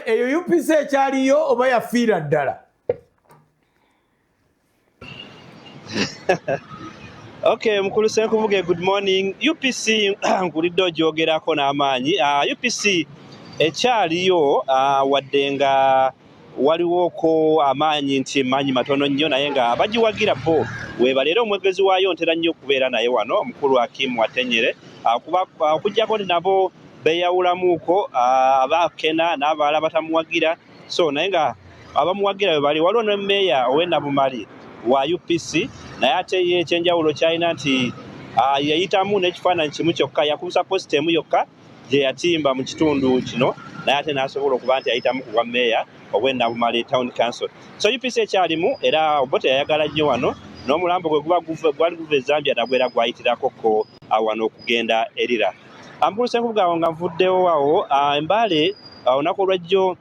eyo UPC ekyaliyo oba yafiira ddala? Okay, mukulu Senkubuge, good morning. UPC nkulidde ogyogerako n'amaanyi. UPC ekyaliyo wadde nga waliwoko amaanyi nti maanyi matono nnyo naye nga abagiwagira bo webalera omwegezi waayo ntera nnyo okubeera naye wano omukulu Hakim Watenyere okujjako nabo beeyawulamuuko abakena n'abalala batamuwagira so naye nga abamuwagira webali waliwo ne mmeeya ow'e wa UPC naye ate ye ekyenjawulo kyalina nti yayitamu n'ekifaananyi kimu kyokka yakubusa posita emu yokka gye yatimba mu kitundu kino naye ate n'asobola okuba nti yayitamu ku bwa mmeeya ow'e Town Council. So UPC ekyalimu era Obote yayagala nnyo wano n'omulambo gwe gwali guva e Zambia nagwo era gwayitirako wano okugenda erira. Mukulu Senkubuge awo nga nvuddewo awo Mbale olunaku olwejjo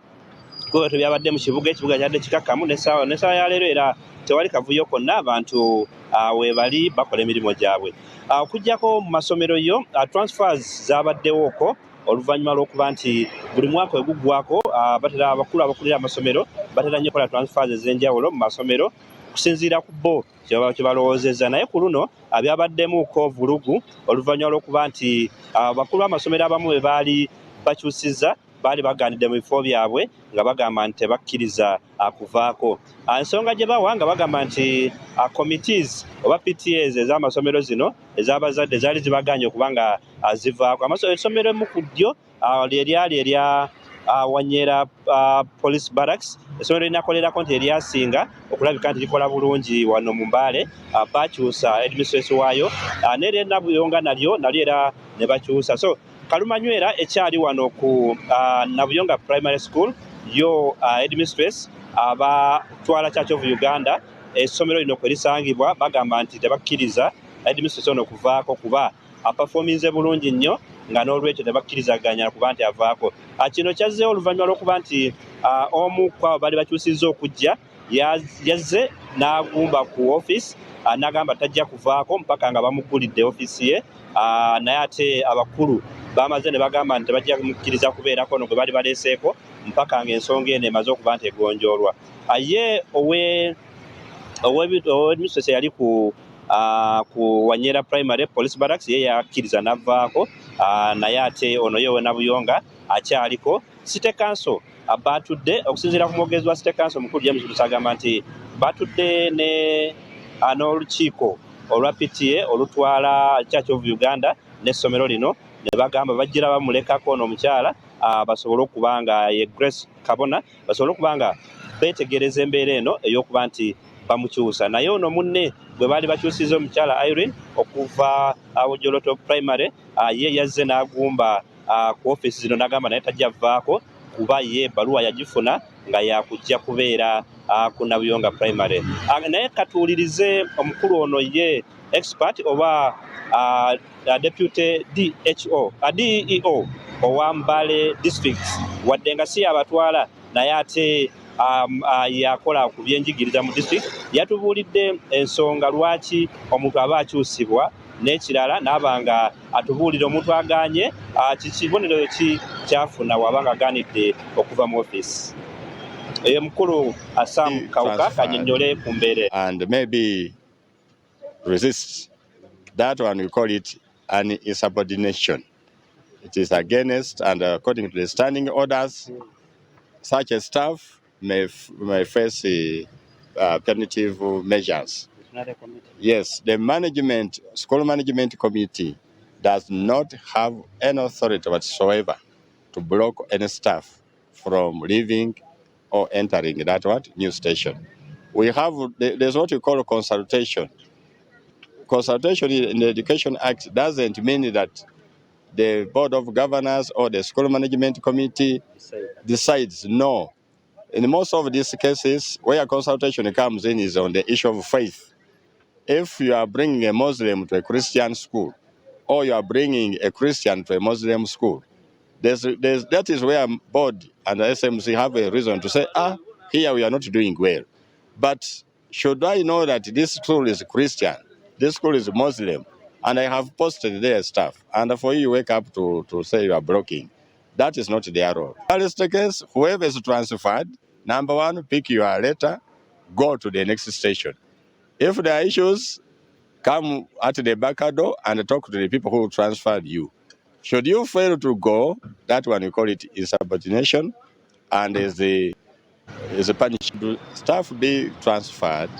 byabadde mu kibuga kyadde kikakkamu n'essaawa ya leero era tewali kavuyo konna abantu weebali bakola emirimu gyabwe. Okujjako mu masomero yo transfers zaabaddewooko oluvannyuma lw'okuba nti buli mwaka weguggwako abakulu abakulira amasomero batera nnyo okukola transfers ez'enjawulo mu masomero okusinziira ku bo kye balowoozezza naye ku luno byabaddemuuko vulugu oluvannyuma lw'okuba nti abakulu b'amasomero abamu bwe baali bakyusizza baali baganidde mu bifo byabwe nga bagamba nti tebakkiriza kuvaako. Ensonga gye bawa nga bagamba nti committees oba PTAs ez'amasomero zino ez'abazadde zaali zibaganye okuba nga zivaako. Essomero emu ku ddyo lyali erya Wanyera Police Barracks, essomero linakolerako nti eryasinga okulabika nti likola bulungi wano mu Mbale bakyusa administration waayo n'erya Nabuyonga nalyo era ne bakyusa. So Kalumanywera ekyali wano ku Nabuyonga Primary School yo headmistress abatwala Church of Uganda essomero lino kwe lisangibwa bagamba nti tebakkiriza headmistress ono kuvaako kuba aperforminze bulungi nnyo nga n'olwekyo tebakkirizaganya kuba nti avaako. Kino kyazzeewo oluvannyuma lw'okuba nti omu ku abo baali bakyusizza okujja yazze n'agumba ku office n'agamba tajja kuvaako mpaka nga bamuggulidde office ye naye ate abakulu bamaze ne bagamba nti tebajja kumukkiriza kubeerako ono gwe baali baleeseeko mpaka ng'ensonga eno emaze okuba nti egonjoolwa. Ye ow'administration yali ku Wanyera Primary Police Barracks ye yakkiriza n'avaako naye ate ono ye Nabuyonga akyaliko. City Council batudde okusinziira ku mwogezi wa City Council mukulu James Luusi agamba nti batudde n'olukiiko olwa PTA olutwala Church of Uganda n'essomero lino ne bagamba bajjira bamulekako ono omukyala basobole okuba nga ye Grace Kabona basobole okuba nga beetegereza embeera eno ey'okuba nti bamukyusa. Naye ono munne bwe baali bakyusizza omukyala Irene okuva Joloto Primary ye yazze n'agumba ku office zino n'agamba naye tajja vaako kuba ye ebbaluwa yagifuna nga yakujja kubeera ku Nabuyonga Primary. Naye katuulirize omukulu ono ye expert oba deputy DEO owa Mbale district wadde nga si yabatwala naye ate yakola ku byenjigiriza mu district yatubuulidde ensonga lwaki omuntu aba akyusibwa n'ekirala n'aba nga atubuulira omuntu aganye kibonero ki kyafuna waba nga aganidde okuva mu office. Mukulu Sam Kawuka kannyonnyole ku mbeera and maybe resist that one. We call it an insubordination. It is against and according to the standing orders such a staff may face punitive measures. It's not a committee. Yes, the school management committee does not have any authority whatsoever to block any staff from leaving or entering that new station. There's what we call consultation. Consultation in the Education Act doesn't mean that the Board of Governors or the School Management Committee decides. No. In most of these cases, where consultation comes in is on the issue of faith. If you are bringing a Muslim to a Christian school, or you are bringing a Christian to a Muslim school, that is where board and the SMC have a reason to say, here we are not doing well. But should I know that this school is Christian, this school is Muslim, and I have posted their stuff, and for you wake up to say you are blocking, That is not their role. That is the case, whoever is transferred, number one, pick your letter, go to the next station. If there are issues, come at the back door and talk to the people who transferred you. Should you fail to go, that one we call it insubordination, and is a punishment. Staff be transferred.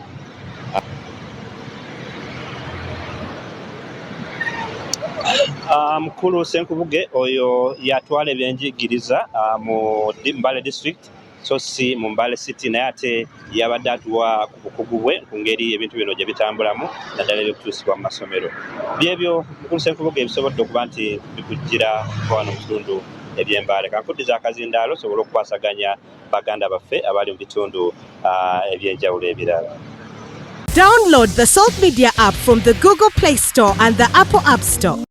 Mukulu Senkubuge oyo yatwala ebyenjigiriza mu Mbale district so si mu Mbale city naye ate yabadde atuwa ku bukugu bwe ku ngeri ebintu bino gye bitambulamu naddala ebyokutuusibwa mu masomero. Byebyo Mukulu Senkubuge ebisobodde okuba nti bikugira wano mu kitundu eby'Embale. Kankuddiza akazindaalo osobole okukwasaganya baganda baffe abali mu bitundu ebyenjawulo ebirala. Download the Salt Media app from the Google Play Store and the Apple App Store.